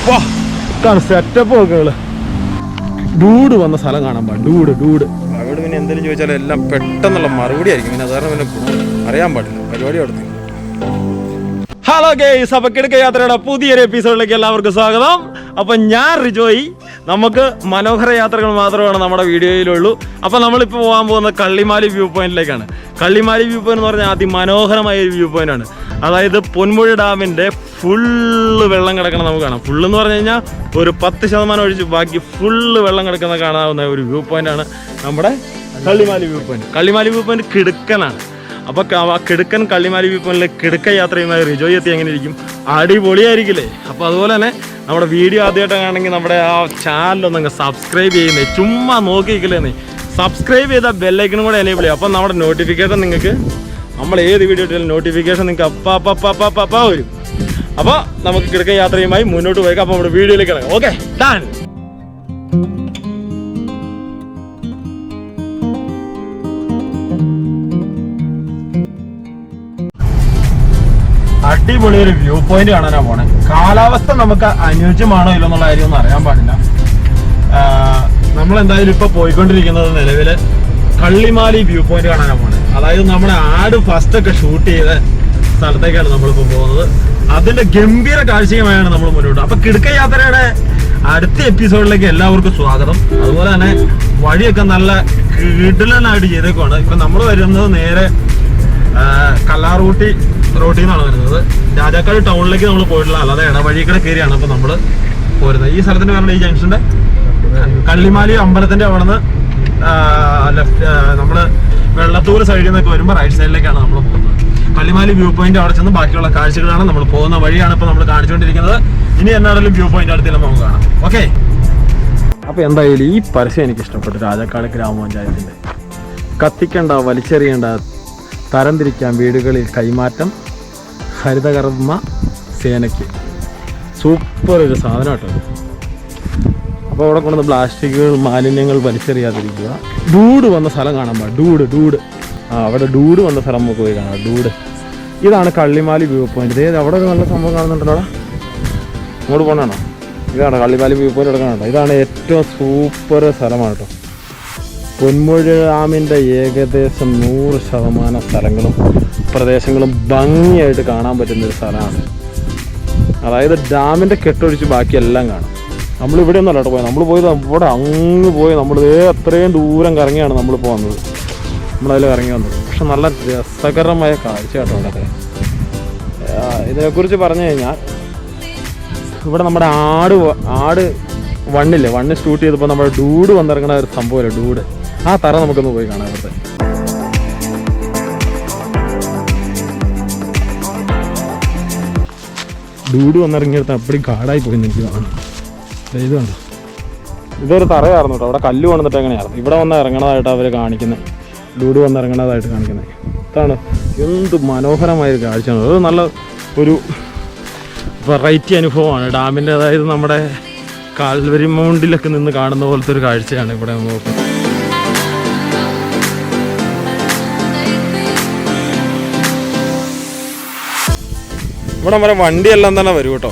വാ setup നോക്കുകള്. Dude വന്ന സ്ഥലം കാണാൻ പാടില്ല. ഡൂഡ് അവിടെ പിന്നെ എന്തെങ്കിലും ചോദിച്ചാലും എല്ലാം പെട്ടെന്നുള്ള മറുപടി ആയിരിക്കും. പിന്നെ അതാണ് പിന്നെ അറിയാൻ പാടില്ല പരിപാടി അടുത്ത്. ഹലോ ഗൈസ്, അപ്പൊ കിടക്ക യാത്രയുടെ പുതിയൊരു എപ്പിസോഡിലേക്ക് എല്ലാവർക്കും സ്വാഗതം. അപ്പൊ ഞാൻ റിജോയി. നമുക്ക് മനോഹര യാത്രകൾ മാത്രമാണ് നമ്മുടെ വീഡിയോയിലുള്ളൂ. അപ്പോൾ നമ്മളിപ്പോൾ പോകാൻ പോകുന്നത് കള്ളിമാലി വ്യൂ പോയിന്റിലേക്കാണ്. കള്ളിമാലി വ്യൂ പോയിന്റ് എന്ന് പറഞ്ഞാൽ അതിമനോഹരമായ ഒരു വ്യൂ പോയിന്റ് ആണ്. അതായത് പൊന്മുഴി ഡാമിൻ്റെ ഫുള്ള് വെള്ളം കിടക്കണം നമുക്ക് കാണാം. ഫുള്ളെന്ന് പറഞ്ഞു കഴിഞ്ഞാൽ ഒരു 10% ഒഴിച്ച് ബാക്കി ഫുള്ള് വെള്ളം കിടക്കുന്ന കാണാവുന്ന ഒരു വ്യൂ പോയിന്റ് ആണ് നമ്മുടെ Kallimali view point. Kallimali view point കിടുക്കനാണ്. അപ്പോൾ ആ കിടുക്കൻ കള്ളിമാലി വ്യൂ പോയിന്റിലെ കിടുക്ക യാത്രയുമായി റിജോയ് എത്തി എങ്ങനെ ഇരിക്കും? അടിപൊളിയായിരിക്കില്ലേ? അപ്പോൾ അതുപോലെ തന്നെ നമ്മുടെ വീഡിയോ ആദ്യമായിട്ടാണെങ്കിൽ നമ്മുടെ ആ ചാനലൊന്നങ്ങ് സബ്സ്ക്രൈബ് ചെയ്യുന്നേ. ചുമ്മാ നോക്കിയിരിക്കില്ലേ, സബ്സ്ക്രൈബ് ചെയ്താൽ ബെല്ലൈക്കണും കൂടെ എനേബിൾ ചെയ്യും. അപ്പം നമ്മുടെ നോട്ടിഫിക്കേഷൻ നിങ്ങൾക്ക്, നമ്മൾ ഏത് വീഡിയോ ഇട്ടാലും നോട്ടിഫിക്കേഷൻ നിങ്ങൾക്ക് അപ്പ വരും. അപ്പോൾ നമുക്ക് കിടക്ക യാത്രയുമായി മുന്നോട്ട് പോയേക്കാം. അപ്പോൾ നമ്മുടെ വീഡിയോയിലേക്ക് ഇറങ്ങാം. Okay, done. അടിപൊളിയൊരു വ്യൂ പോയിന്റ് കാണാനാണ് പോണേ. കാലാവസ്ഥ നമുക്ക് അനുയോജ്യമാണോ ഇല്ലോ എന്നുള്ള കാര്യമൊന്നും അറിയാൻ പാടില്ല. നമ്മളെന്തായാലും ഇപ്പോൾ പോയിക്കൊണ്ടിരിക്കുന്നത് നിലവിൽ കള്ളിമാലി വ്യൂ പോയിന്റ് കാണാനാണ് പോണേ. അതായത് നമ്മുടെ ആട് ഫസ്റ്റ് ഒക്കെ ഷൂട്ട് ചെയ്ത സ്ഥലത്തേക്കാണ് നമ്മളിപ്പോൾ പോകുന്നത്. അതിന്റെ ഗംഭീര കാഴ്ചയുമായാണ് നമ്മൾ മുന്നോട്ട്. അപ്പൊ കിടക്ക യാത്രയുടെ അടുത്ത എപ്പിസോഡിലേക്ക് എല്ലാവർക്കും സ്വാഗതം. അതുപോലെ തന്നെ വഴിയൊക്കെ നല്ല കിടിലനായിട്ട് ചെയ്തേക്കുവാണ്. ഇപ്പൊ നമ്മൾ വരുന്നത് നേരെ കല്ലാറൂട്ടി റോട്ടിൽ നിന്നാണ് വരുന്നത്. രാജാക്കാട് ടൗണിലേക്ക് നമ്മൾ പോയിട്ടില്ല, അല്ലാതെ ഇടവഴിക്കടെ കയറിയാണ് ഇപ്പൊ നമ്മൾ പോരുന്നത്. ഈ സ്ഥലത്തിന്റെ പറഞ്ഞ ഈ ജംഗ്ഷന്റെ കള്ളിമാലി അമ്പലത്തിന്റെ അവിടെ നിന്ന് ലെഫ്റ്റ് നമ്മള് വെള്ളത്തൂർ സൈഡിൽ നിന്നൊക്കെ വരുമ്പോൾ റൈറ്റ് സൈഡിലേക്കാണ് നമ്മൾ പോകുന്നത്. കള്ളിമാലി വ്യൂ പോയിന്റ് അവിടെ ചെന്ന് ബാക്കിയുള്ള കാഴ്ചകളാണ് നമ്മൾ പോകുന്ന വഴിയാണ് ഇപ്പൊ നമ്മൾ കാണിച്ചുകൊണ്ടിരിക്കുന്നത്. ഇനി എന്നാണെങ്കിലും വ്യൂ പോയിന്റ് അടുത്ത് നമുക്ക് കാണാം. ഓക്കെ, അപ്പൊ എന്തായാലും ഈ പരസ്യം എനിക്ക് ഇഷ്ടപ്പെട്ടു. രാജാക്കാട് ഗ്രാമപഞ്ചായത്തിന്റെ കത്തിക്കണ്ട, വലിച്ചെറിയേണ്ട, തരംതിരിക്കാൻ വീടുകളിൽ കൈമാറ്റം, ഹരിതകർമ്മ സേനയ്ക്ക്. സൂപ്പർ ഒരു സാധനം കേട്ടോ. അപ്പോൾ അവിടെ കൊണ്ടുവന്ന് പ്ലാസ്റ്റിക്കുകൾ, മാലിന്യങ്ങൾ വലിച്ചെറിയാതിരിക്കുക. ഡൂഡ് വന്ന സ്ഥലം കാണാൻ പാടില്ല. ഡൂഡ് അവിടെ ഡൂഡ് വന്ന സ്ഥലം നമുക്ക് പോയി കാണാം. ഡൂഡ് ഇതാണ് കള്ളിമാലി വ്യൂ പോയിന്റ്. അവിടെ ഒരു നല്ല സംഭവം കാണുന്നുണ്ടല്ലോ. അവിടെ ഇങ്ങോട്ട് പോകണോ? ഇതാണ് കള്ളിമാലി വ്യൂ പോയിന്റ് എടുക്കണോ? ഇതാണ് ഏറ്റവും സൂപ്പർ സ്ഥലമാണ് കേട്ടോ. പൊന്മുഴി ഡാമിൻ്റെ ഏകദേശം 100% സ്ഥലങ്ങളും പ്രദേശങ്ങളും ഭംഗിയായിട്ട് കാണാൻ പറ്റുന്നൊരു സ്ഥലമാണ്. അതായത് ഡാമിൻ്റെ കെട്ടൊഴിച്ച് ബാക്കിയെല്ലാം കാണാം. നമ്മളിവിടെ ഒന്നും അല്ല പോയത്. നമ്മൾ പോയത് ഇവിടെ അങ്ങ് പോയി നമ്മൾ അത്രയും ദൂരം കറങ്ങിയാണ് നമ്മൾ പോകുന്നത്. നമ്മളതിൽ കറങ്ങി വന്നത്. പക്ഷെ നല്ല രസകരമായ കാഴ്ച കേട്ടോ അവിടെയൊക്കെ. ഇതിനെക്കുറിച്ച് പറഞ്ഞു കഴിഞ്ഞാൽ ഇവിടെ നമ്മുടെ ആട് വണ്ണ് ഷൂട്ട് ചെയ്തപ്പോൾ നമ്മുടെ ഡൂഡ് വന്നിറങ്ങുന്ന ഒരു സംഭവമല്ലേ ഡൂഡ്. ആ തറ നമുക്കൊന്ന് പോയി കാണാം. ഇവിടുത്തെ ഡൂഡ് വന്നിറങ്ങിയെടുത്ത് അപ്പടി കാടായി പോയി എനിക്ക് കാണാം. ഇത് കണ്ടോ, ഇതൊരു തറയായിരുന്നു കേട്ടോ. അവിടെ കല്ല് കൊണ്ടിട്ട് എങ്ങനെയായിരുന്നു ഇവിടെ വന്ന് ഇറങ്ങണതായിട്ട് അവർ കാണിക്കുന്നത്. ഡൂഡ് വന്ന് ഇറങ്ങണതായിട്ട് കാണിക്കുന്നത് ഇതാണ്. എന്ത് മനോഹരമായൊരു കാഴ്ചയാണ് അത്. നല്ല ഒരു വെറൈറ്റി അനുഭവമാണ് ഡാമിൻ്റെ. അതായത് നമ്മുടെ കാൽവരി മൗണ്ടിലൊക്കെ നിന്ന് കാണുന്ന പോലത്തെ ഒരു കാഴ്ചയാണ് ഇവിടെ നോക്കുന്നത്. ഇവിടെ വരെ വണ്ടിയെല്ലാം തന്നെ വരും കേട്ടോ.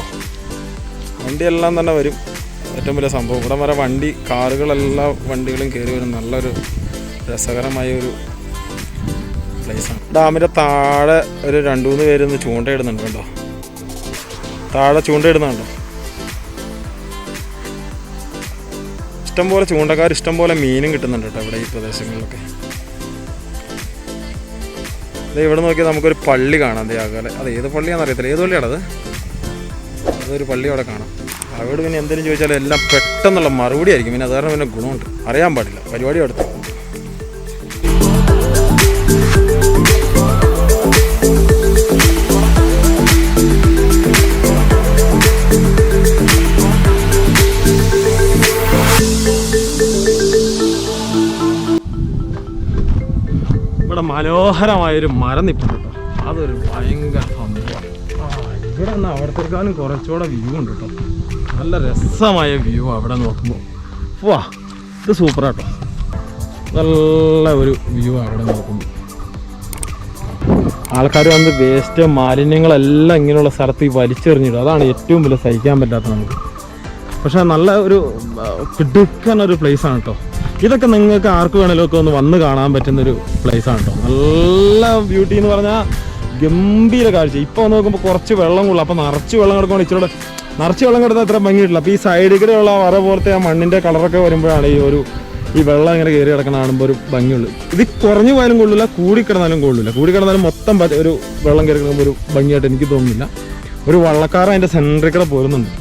വണ്ടിയെല്ലാം തന്നെ വരും. ഏറ്റവും വലിയ സംഭവം ഇവിടെ വരെ കാറുകളെല്ലാ വണ്ടികളും കയറി വരും. നല്ലൊരു രസകരമായ ഒരു പ്ലേസാണ്. ഡാമിൻ്റെ താഴെ ഒരു 2-3 പേര് ഇന്ന് ചൂണ്ടയിടുന്നുണ്ട് കേട്ടോ. താഴെ ചൂണ്ടയിടുന്നുണ്ടോ? ഇഷ്ടംപോലെ ചൂണ്ടക്കാർ, ഇഷ്ടംപോലെ മീനും കിട്ടുന്നുണ്ട് കേട്ടോ ഇവിടെ ഈ പ്രദേശങ്ങളിലൊക്കെ. ഇവിടെ നോക്കിയാൽ നമുക്കൊരു പള്ളി കാണാം. അകലെ അത് ഏത് പള്ളിയാണെന്ന് അറിയത്തില്ല. ഏത് പള്ളിയാണത്? അതൊരു പള്ളി അവിടെ കാണാം. അവിടെ പിന്നെ എന്തെങ്കിലും ചോദിച്ചാലും എല്ലാം പെട്ടെന്നുള്ള മറുപടി ആയിരിക്കും. പിന്നെ അതുകാരണം പിന്നെ ഗുണമുണ്ട്, അറിയാൻ പാടില്ല പരിപാടി അടുത്ത്. ഇവിടെ മനോഹരമായൊരു മരം നിൽപ്പുണ്ട് കേട്ടോ. അതൊരു ഭയങ്കര സംഭവമാണ്. ഇവിടെ നിന്ന് അവിടത്തേക്കാളും കുറച്ചുകൂടെ വ്യൂ ഉണ്ട് കേട്ടോ. നല്ല രസമായ വ്യൂ അവിടെ നോക്കുമ്പോൾ. വാ, ഇത് സൂപ്പറാട്ടോ. നല്ല ഒരു വ്യൂ അവിടെ നോക്കുമ്പോൾ. ആൾക്കാർ വേസ്റ്റ് മാലിന്യങ്ങളെല്ലാം ഇങ്ങനെയുള്ള സ്ഥലത്ത് വലിച്ചെറിഞ്ഞിടും. അതാണ് ഏറ്റവും വലിയ സഹിക്കാൻ പറ്റാത്ത നമുക്ക്. പക്ഷെ നല്ല ഒരു കിടുക്കനൊരു പ്ലേസാണ് കേട്ടോ. ഇതൊക്കെ നിങ്ങൾക്ക് ആർക്ക് വേണമെങ്കിലും ഒക്കെ ഒന്ന് വന്ന് കാണാൻ പറ്റുന്നൊരു പ്ലേസാണ് കേട്ടോ. നല്ല ബ്യൂട്ടി എന്ന് പറഞ്ഞാൽ ഗംഭീര കാഴ്ച. ഇപ്പോൾ നോക്കുമ്പോൾ കുറച്ച് വെള്ളം കൊള്ളും. അപ്പോൾ നിറച്ച് വെള്ളം കിടക്കുമ്പോൾ ഇച്ചിരി നിറച്ച് വെള്ളം കിടന്നാൽ അത്ര ഭംഗിയിട്ടില്ല. അപ്പോൾ ഈ സൈഡിൽ കൂടെയുള്ള വര പോലത്തെ ആ മണ്ണിൻ്റെ കളറൊക്കെ വരുമ്പോഴാണ് ഈ വെള്ളം ഇങ്ങനെ കയറി കിടക്കണ കാണുമ്പോൾ ഒരു ഭംഗിയുള്ളൂ. ഇത് കുറഞ്ഞു പോയാലും കൊള്ളില്ല, കൂടിക്കിടന്നാലും കൊള്ളില്ല. കൂടിക്കിടന്നാലും മൊത്തം ഒരു വെള്ളം കയറി കിടക്കുമ്പോൾ ഒരു ഭംഗിയായിട്ട് എനിക്ക് തോന്നുന്നില്ല. ഒരു വള്ളക്കാരൻ അതിൻ്റെ സെൻറ്ററിൽ കൂടെ പോരുന്നുണ്ട്.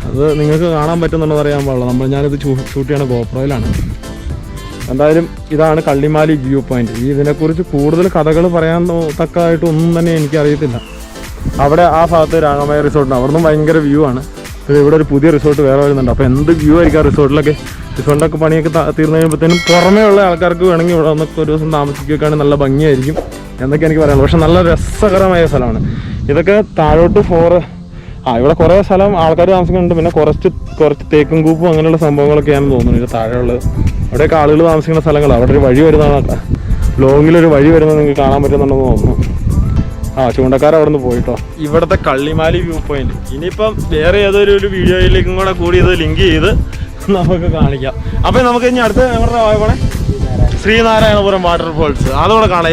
അത് നിങ്ങൾക്ക് കാണാൻ പറ്റുന്നുണ്ടെന്ന് അറിയാൻ പാടില്ല. ഞാനിത് ഷൂട്ട് ചെയ്യണ ഗോപ്രോയിലാണ്. എന്തായാലും ഇതാണ് കള്ളിമാലി വ്യൂ പോയിന്റ്. ഇതിനെക്കുറിച്ച് കൂടുതൽ കഥകൾ പറയാൻ തക്കതായിട്ട് ഒന്നും തന്നെ എനിക്കറിയത്തില്ല. അവിടെ ആ ഭാഗത്ത് രാഗമായ റിസോർട്ടുണ്ട്, അവിടെ നിന്നും ഭയങ്കര വ്യൂ ആണ്. ഇവിടെ ഒരു പുതിയ റിസോർട്ട് വേറെ വരുന്നുണ്ട്. അപ്പോൾ എന്ത് വ്യൂ ആയിരിക്കും ആ റിസോർട്ടിലൊക്കെ പണിയൊക്കെ തീർന്നു കഴിയുമ്പോഴത്തേനും പുറമേ ഉള്ള ആൾക്കാർക്ക് വേണമെങ്കിൽ ഇവിടെ വന്നൊക്കെ ഒരു ദിവസം താമസിക്കുകയാണെങ്കിൽ നല്ല ഭംഗിയായിരിക്കും എന്നൊക്കെ എനിക്ക് പറയാനുള്ളൂ. പക്ഷെ നല്ല രസകരമായ സ്ഥലമാണ്. ഇതൊക്കെ താഴോട്ട് ഇവിടെ കുറേ സ്ഥലം ആൾക്കാർ താമസിക്കുന്നുണ്ട്. പിന്നെ കുറച്ച് തേക്കും കൂപ്പും അങ്ങനെയുള്ള സംഭവങ്ങളൊക്കെയാണെന്ന് തോന്നുന്നു ഇത് താഴെയുള്ളത്. അവിടെയൊക്കെ ആളുകൾ താമസിക്കുന്ന സ്ഥലങ്ങളാണ്. അവിടെ ഒരു വഴി വരുന്നതാണ്, ലോങ്ങിലൊരു വഴി വരുന്നത് നിങ്ങൾക്ക് കാണാൻ പറ്റുന്നുണ്ടെന്ന് തോന്നുന്നു. ചൂണ്ടക്കാർ അവിടെ നിന്ന് പോയിട്ടോ. ഇവിടുത്തെ കള്ളിമാലി വ്യൂ പോയിന്റ് ഇനിയിപ്പം വേറെ ഏതൊരു വീഡിയോയിലേക്കും കൂടെ കൂടി ഇത് ലിങ്ക് ചെയ്ത് നമുക്ക് കാണിക്കാം. അപ്പം നമുക്ക് ഇനി അടുത്ത് ഞങ്ങളുടെ പോണേ ശ്രീനാരായണപുരം വാട്ടർഫോൾസ്. അതോടെ കാണാം.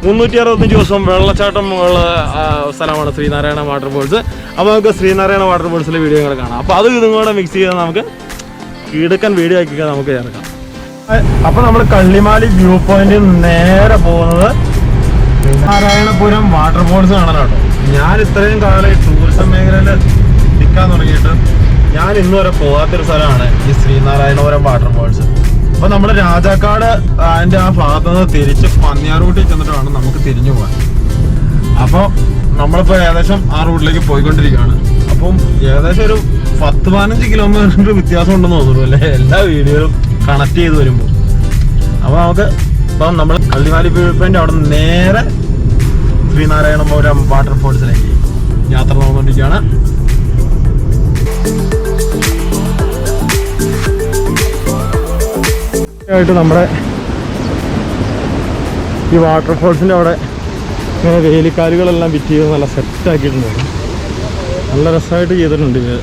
365 ദിവസം വെള്ളച്ചാട്ടം ഉള്ള സ്ഥലമാണ് ശ്രീനാരായണ വാട്ടർഫോൾസ്. അപ്പോൾ നമുക്ക് ശ്രീനാരായണ വാട്ടർഫോൾസിലെ വീഡിയോ കൂടെ കാണാം. അപ്പോൾ അത് ഇതും കൂടെ മിക്സ് ചെയ്ത് നമുക്ക് കിടക്കൻ വീഡിയോ ആക്കി നമുക്ക് ചേർക്കാം. അപ്പോൾ നമ്മൾ കള്ളിമാലി വ്യൂ പോയിന്റിൽ നേരെ പോകുന്നത് ശ്രീനാരായണപുരം വാട്ടർഫോൾസ് കാണാനാട്ടോ. ഞാൻ ഇത്രയും കാലം ഈ ടൂറിസം മേഖലയിൽ നിൽക്കാൻ തുടങ്ങിയിട്ട് ഞാൻ ഇന്നുവരെ പോകാത്തൊരു സ്ഥലമാണ് ഈ ശ്രീനാരായണപുരം വാട്ടർഫോൾസ്. അപ്പോൾ നമ്മൾ രാജാക്കാട് അതിൻ്റെ ആ ഭാഗത്തു നിന്ന് തിരിച്ച് പന്നിയാർകൂട്ടി ചെന്നിട്ട് വേണം നമുക്ക് തിരിഞ്ഞു പോകാൻ. അപ്പോൾ നമ്മളിപ്പോൾ ഏകദേശം ആ റൂട്ടിലേക്ക് പോയിക്കൊണ്ടിരിക്കുകയാണ്. അപ്പം ഏകദേശം ഒരു 10-15 കിലോമീറ്റർ വ്യത്യാസം ഉണ്ടെന്ന് തോന്നുന്നു അല്ലേ എല്ലാ വീഡിയോയിലും കണക്ട് ചെയ്ത് വരുമ്പോൾ. അപ്പോൾ ഇപ്പം നമ്മൾ കള്ളിമാലി വ്യൂ പോയിന്റ് അവിടെ നിന്ന് നേരെ ശ്രീനാരായണപുരം വാട്ടർഫോൾസിലേക്ക് യാത്ര നടന്നുകൊണ്ടിരിക്കുകയാണ്. ആയിട്ട് നമ്മുടെ ഈ വാട്ടർഫോൾസിൻ്റെ അവിടെ ഇങ്ങനെ വേലിക്കാലുകളെല്ലാം ഫിറ്റ് ചെയ്ത് നല്ല സെറ്റാക്കിയിട്ടുണ്ട്. നല്ല രസമായിട്ട് ചെയ്തിട്ടുണ്ട് ഇത്.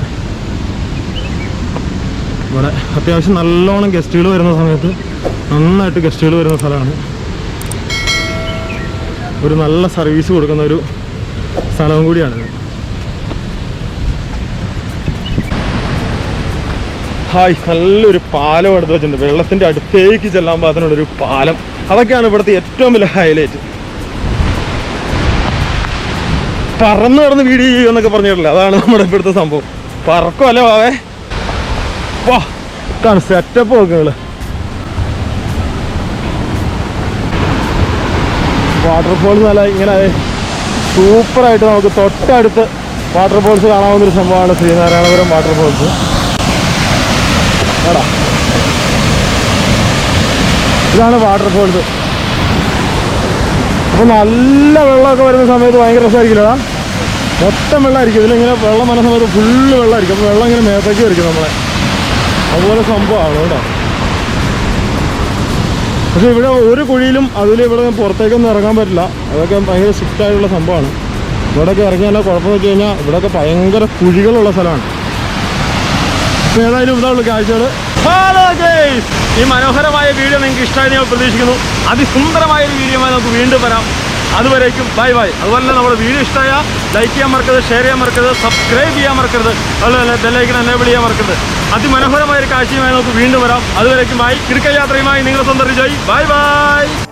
ഇവിടെ അത്യാവശ്യം നല്ലോണം ഗസ്റ്റുകൾ വരുന്ന സമയത്ത് നന്നായിട്ട് ഗസ്റ്റുകൾ വരുന്ന സ്ഥലമാണ്. ഒരു നല്ല സർവീസ് കൊടുക്കുന്ന ഒരു സ്ഥലവും കൂടിയാണിത്. നല്ലൊരു പാലം എടുത്ത് വെച്ചിട്ടുണ്ട്. വെള്ളത്തിൻ്റെ അടുത്തേക്ക് ചെല്ലാൻ പാകത്തിനുള്ളൊരു പാലം. അതൊക്കെയാണ് ഇവിടുത്തെ ഏറ്റവും വലിയ ഹൈലൈറ്റ്. പറന്ന് കിടന്ന് വീഡിയോ ചെയ്യുമെന്നൊക്കെ പറഞ്ഞിട്ടില്ല, അതാണ് നമ്മുടെ ഇവിടുത്തെ സംഭവം. പറക്കുമല്ലേ വാവേ. വാ ഇതാണ് സെറ്റപ്പ് നോക്കുക. വാട്ടർഫോൾസ് നല്ല ഇങ്ങനെ സൂപ്പറായിട്ട് നമുക്ക് തൊട്ടടുത്ത് വാട്ടർഫോൾസ് കാണാവുന്നൊരു സംഭവമാണ് ശ്രീനാരായണപുരം വാട്ടർഫോൾസ്. ഇതാണ് വാട്ടർഫോൾസ്. അപ്പോൾ നല്ല വെള്ളമൊക്കെ വരുന്ന സമയത്ത് ഭയങ്കര രസമായിരിക്കില്ലടാ. മൊത്തം വെള്ളമായിരിക്കും ഇതിലിങ്ങനെ. വെള്ളം വരുന്ന സമയത്ത് ഫുള്ള് വെള്ളമായിരിക്കും. അപ്പോൾ വെള്ളം ഇങ്ങനെ മേത്തേക്ക് വരിക്കും നമ്മളെ. അതുപോലെ സംഭവമാണ് കേട്ടോ. പക്ഷേ ഇവിടെ ഒരു കുഴിയിലും ഇവിടെ പുറത്തേക്കൊന്നും ഇറങ്ങാൻ പറ്റില്ല. അതൊക്കെ ഭയങ്കര സ്ട്രിക്റ്റായിട്ടുള്ള സംഭവമാണ്. ഇവിടെയൊക്കെ ഇറങ്ങിയാൽ കുഴപ്പമെന്ന് വെച്ച് കഴിഞ്ഞാൽ ഇവിടെയൊക്കെ ഭയങ്കര കുഴികളുള്ള സ്ഥലമാണ്. അപ്പോൾ ഏതായാലും ഇതാണുള്ള കാഴ്ചകൾ. ഹലോ ഗൈസ്, ഈ മനോഹരമായ വീഡിയോ നിങ്ങൾക്ക് ഇഷ്ടമായി ഞാൻ പ്രതീക്ഷിക്കുന്നു. അതിസുന്ദരമായൊരു വീഡിയോമായി നമുക്ക് വീണ്ടും വരാം. അതുവരേക്കും ബൈ ബൈ. അതുപോലെ തന്നെ നമ്മുടെ വീഡിയോ ഇഷ്ടമായ ലൈക്ക് ചെയ്യാൻ മറക്കരുത്, ഷെയർ ചെയ്യാൻ മറക്കരുത്, സബ്സ്ക്രൈബ് ചെയ്യാൻ മറക്കരുത്, അതുപോലെ ബെല്ലൈക്കൺ എനേബിൾ ചെയ്യാൻ മറക്കരുത്. അതിമനോഹരമായൊരു കാഴ്ചയുമായി നമുക്ക് വീണ്ടും വരാം. അതുവരേക്കും ബൈ. കിടക്കൻ യാത്രയുമായി നിങ്ങളുടെ സ്വന്തം റിജോയ്. Bye bye.